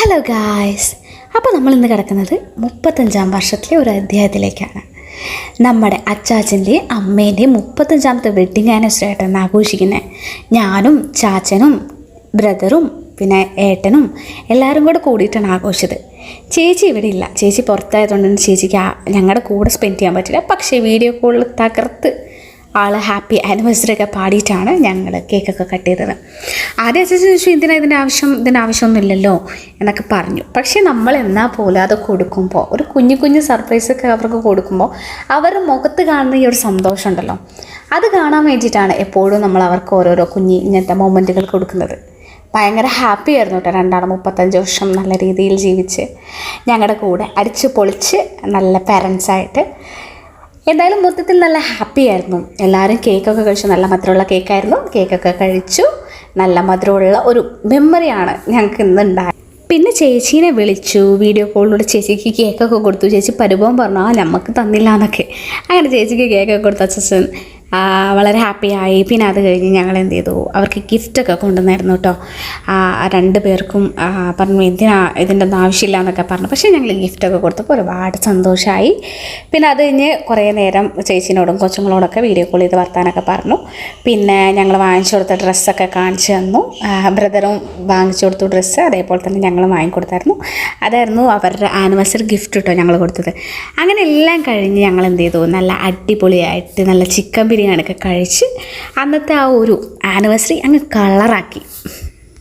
Hello guys, അപ്പോൾ നമ്മളിന്ന് കിടക്കുന്നത് 35-ാം വർഷത്തിലെ ഒരു അധ്യായത്തിലേക്കാണ്. നമ്മുടെ അച്ചാച്ചൻ്റെയും അമ്മേൻ്റെയും 35-ാമത്തെ വെഡ്ഡിങ് ആനിവേഴ്സറി ആയിട്ടാണ് ആഘോഷിക്കുന്നത്. ഞാനും ചാച്ചനും ബ്രദറും പിന്നെ ഏട്ടനും എല്ലാവരും കൂടെ കൂടിയിട്ടാണ് ആഘോഷിച്ചത്. ചേച്ചി ഇവിടെ ഇല്ല, ചേച്ചി പുറത്തായതുകൊണ്ടാണ് ചേച്ചിക്ക് ഞങ്ങളുടെ കൂടെ സ്പെൻഡ് ചെയ്യാൻ പറ്റില്ല. പക്ഷേ വീഡിയോ കോളിൽ തകർത്ത് ആൾ ഹാപ്പി ആനിവേഴ്സറി ഒക്കെ പാടിയിട്ടാണ് ഞങ്ങൾ കേക്കൊക്കെ കട്ട് ചെയ്തത്. ആദ്യം അച്ഛൻ ചോദിച്ചു ഇതിൻ്റെ ആവശ്യമൊന്നുമില്ലല്ലോ എന്നൊക്കെ പറഞ്ഞു. പക്ഷേ നമ്മൾ എന്നാൽ പോലും അത് കൊടുക്കുമ്പോൾ ഒരു കുഞ്ഞു സർപ്രൈസൊക്കെ അവർക്ക് കൊടുക്കുമ്പോൾ അവരുടെ മുഖത്ത് കാണുന്ന ഈ ഒരു സന്തോഷം ഉണ്ടല്ലോ, അത് കാണാൻ വേണ്ടിയിട്ടാണ് എപ്പോഴും നമ്മൾ അവർക്ക് ഓരോരോ ഇങ്ങനത്തെ മൊമെൻറ്റുകൾ കൊടുക്കുന്നത്. ഭയങ്കര ഹാപ്പി ആയിരുന്നു കേട്ടോ. 35 വർഷം നല്ല രീതിയിൽ ജീവിച്ച് ഞങ്ങളുടെ കൂടെ അടിച്ച് പൊളിച്ച് നല്ല പാരൻസായിട്ട് എന്തായാലും മൊത്തത്തിൽ നല്ല ഹാപ്പി ആയിരുന്നു. എല്ലാവരും കേക്കൊക്കെ കഴിച്ചു. നല്ല മധുരമുള്ള കേക്കായിരുന്നു. കേക്കൊക്കെ കഴിച്ചു. നല്ല മധുരമുള്ള ഒരു മെമ്മറിയാണ് ഞങ്ങൾക്ക് ഇന്നുണ്ടായത്. പിന്നെ ചേച്ചീനെ വിളിച്ചു, വീഡിയോ കോളിലൂടെ ചേച്ചിക്ക് കേക്കൊക്കെ കൊടുത്തു. ചേച്ചി പരിഭവം പറഞ്ഞു നമുക്ക് തന്നില്ല എന്നൊക്കെ. അങ്ങനെ ചേച്ചിക്ക് കേക്കൊക്കെ കൊടുത്ത അച്ഛൻ വളരെ ഹാപ്പിയായി. പിന്നെ അത് കഴിഞ്ഞ് ഞങ്ങൾ എന്ത് ചെയ്തു, അവർക്ക് ഗിഫ്റ്റൊക്കെ കൊണ്ടുവന്നായിരുന്നു കേട്ടോ. 2 പേർക്കും പറഞ്ഞു ഇതിൻ്റെ ഒന്നും ആവശ്യമില്ല എന്നൊക്കെ പറഞ്ഞു. പക്ഷേ ഞങ്ങൾ ഗിഫ്റ്റൊക്കെ കൊടുത്തപ്പോൾ ഒരുപാട് സന്തോഷമായി. പിന്നെ അത് കഴിഞ്ഞ് കുറേ നേരം ചേച്ചിനോടും കൊച്ചുങ്ങളോടൊക്കെ വീഡിയോ കോൾ ചെയ്ത് വർത്താനൊക്കെ പറഞ്ഞു. പിന്നെ ഞങ്ങൾ വാങ്ങിച്ചു കൊടുത്ത ഡ്രസ്സൊക്കെ കാണിച്ചു തന്നു. ബ്രദറും വാങ്ങിച്ചു കൊടുത്തു ഡ്രസ്സ്, അതേപോലെ തന്നെ ഞങ്ങൾ വാങ്ങിക്കൊടുത്തായിരുന്നു. അതായിരുന്നു അവരുടെ ആനിവേഴ്സറി ഗിഫ്റ്റ് കേട്ടോ ഞങ്ങൾ കൊടുത്തത്. അങ്ങനെ എല്ലാം കഴിഞ്ഞ് ഞങ്ങൾ എന്ത് ചെയ്തു, നല്ല അടിപൊളിയായിട്ട് നല്ല ചിക്കൻ ബിരിയാണിയൊക്കെ കഴിച്ച് അന്നത്തെ ആ ഒരു ആനിവേഴ്സറി അങ്ങ് കളറാക്കി.